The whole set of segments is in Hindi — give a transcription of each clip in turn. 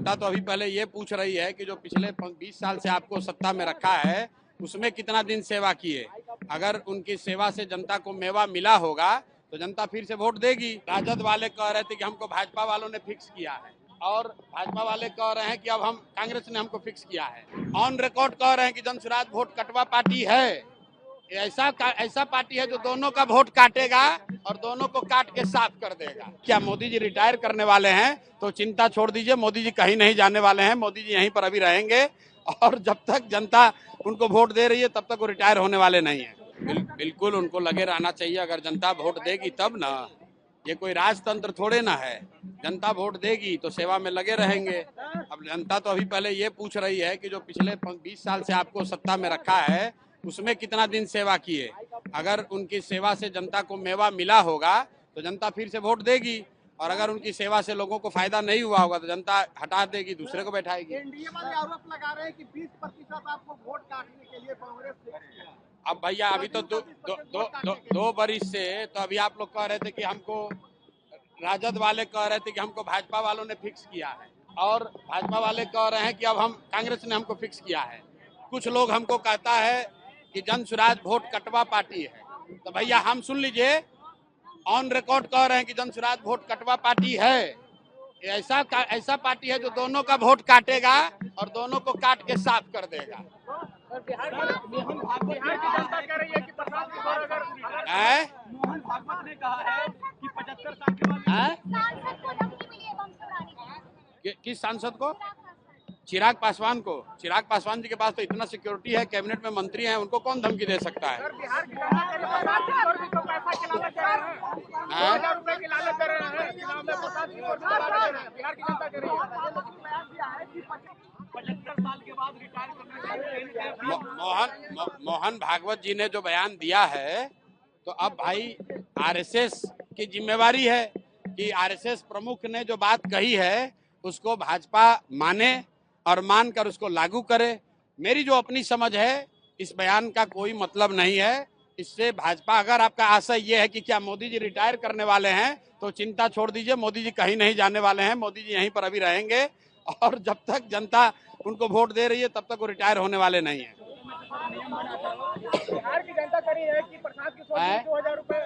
जनता तो अभी पहले ये पूछ रही है कि जो पिछले 20 साल से आपको सत्ता में रखा है उसमें कितना दिन सेवा किए। अगर उनकी सेवा से जनता को मेवा मिला होगा तो जनता फिर से वोट देगी। राजद वाले कह रहे थे कि हमको भाजपा वालों ने फिक्स किया है और भाजपा वाले कह रहे हैं कि अब हम कांग्रेस ने हमको फिक्स किया है। ऑन रिकॉर्ड कह रहे हैं कि जनसुराज वोट कटवा पार्टी है। ऐसा पार्टी है जो दोनों का वोट काटेगा और दोनों को काट के साफ कर देगा। क्या मोदी जी रिटायर करने वाले हैं तो चिंता छोड़ दीजिए, मोदी जी कहीं नहीं जाने वाले हैं। मोदी जी यहीं पर अभी रहेंगे और जब तक जनता उनको वोट दे रही है तब तक वो रिटायर होने वाले नहीं है। बिल्कुल उनको लगे रहना चाहिए। अगर जनता वोट देगी तब ना, ये कोई राजतंत्र थोड़े ना है। जनता वोट देगी तो सेवा में लगे रहेंगे। अब जनता तो अभी पहले ये पूछ रही है कि जो पिछले 20 साल से आपको सत्ता में रखा है उसमें कितना दिन सेवा किए। अगर उनकी सेवा से जनता को मेवा मिला होगा तो जनता फिर से वोट देगी और अगर उनकी सेवा से लोगों को फायदा नहीं हुआ होगा तो जनता हटा देगी, दूसरे को बैठाएगी। एनडीए वाले आरोप लगा रहे हैं कि 20% आपको वोट काटने के लिए कांग्रेस ने। अब भैया अभी तो दो बरिस से तो अभी आप लोग कह रहे थे कि हमको राजद वाले कह रहे थे कि हमको भाजपा वालों ने फिक्स किया है और भाजपा वाले कह रहे हैं कि अब हम कांग्रेस ने हमको फिक्स किया है। कुछ लोग हमको कहता है कि जनसुराज वोट कटवा पार्टी है। तो भैया हम सुन लीजिए, ऑन रिकॉर्ड कह रहे हैं कि जनसुराज वोट कटवा पार्टी है। ऐसा पार्टी है जो दोनों का वोट काटेगा और दोनों को काट के साफ कर देगा। बिहार की जनता कह रही है कि प्रसाद की बार अगर मोहन भागवत ने कहा है कि 75 साल के बाद किस सांसद को? चिराग पासवान को। चिराग पासवान जी के पास तो इतना सिक्योरिटी है, कैबिनेट में मंत्री हैं, उनको कौन धमकी दे सकता है? बिहार की जनता कह रही है तो पैसा की लालच दे रहे हैं, 2000 रुपए की लालच दे रहे हैं, चुनाव में प्रसाद की वोट दे रहे हैं। बिहार की जनता कह रही है 75 साल के बाद रिटायर करने का मोहन भागवत जी ने जो बयान दिया है तो अब भाई आरएसएस की जिम्मेवारी है कि आरएसएस प्रमुख ने जो बात कही है उसको भाजपा माने और मानकर उसको लागू करे। मेरी जो अपनी समझ है इस बयान का कोई मतलब नहीं है। इससे भाजपा, अगर आपका आशय ये है कि क्या मोदी जी रिटायर करने वाले हैं तो चिंता छोड़ दीजिए, मोदी जी कहीं नहीं जाने वाले हैं। मोदी जी यहीं पर अभी रहेंगे और जब तक जनता उनको वोट दे रही है तब तक वो रिटायर होने वाले नहीं है। बिहार की जनता कह रही है कि प्रसाद की 2000 रुपए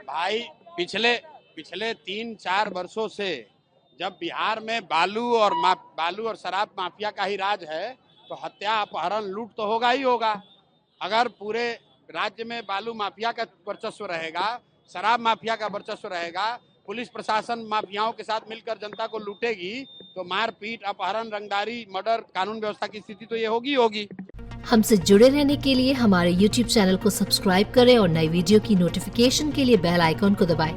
भाई पिछले 3-4 वर्षों से जब बिहार में बालू और शराब माफिया का ही राज है तो हत्या, अपहरण, लूट तो होगा ही होगा। अगर पूरे राज्य में बालू माफिया का वर्चस्व रहेगा, शराब माफिया का वर्चस्व रहेगा, पुलिस प्रशासन माफियाओं के साथ मिलकर जनता को लूटेगी तो मारपीट, अपहरण, रंगदारी, मर्डर, कानून व्यवस्था की स्थिति तो ये होगी। हमसे जुड़े रहने के लिए हमारे YouTube चैनल को सब्सक्राइब करें और नई वीडियो की नोटिफिकेशन के लिए बेल आइकॉन को दबाएं।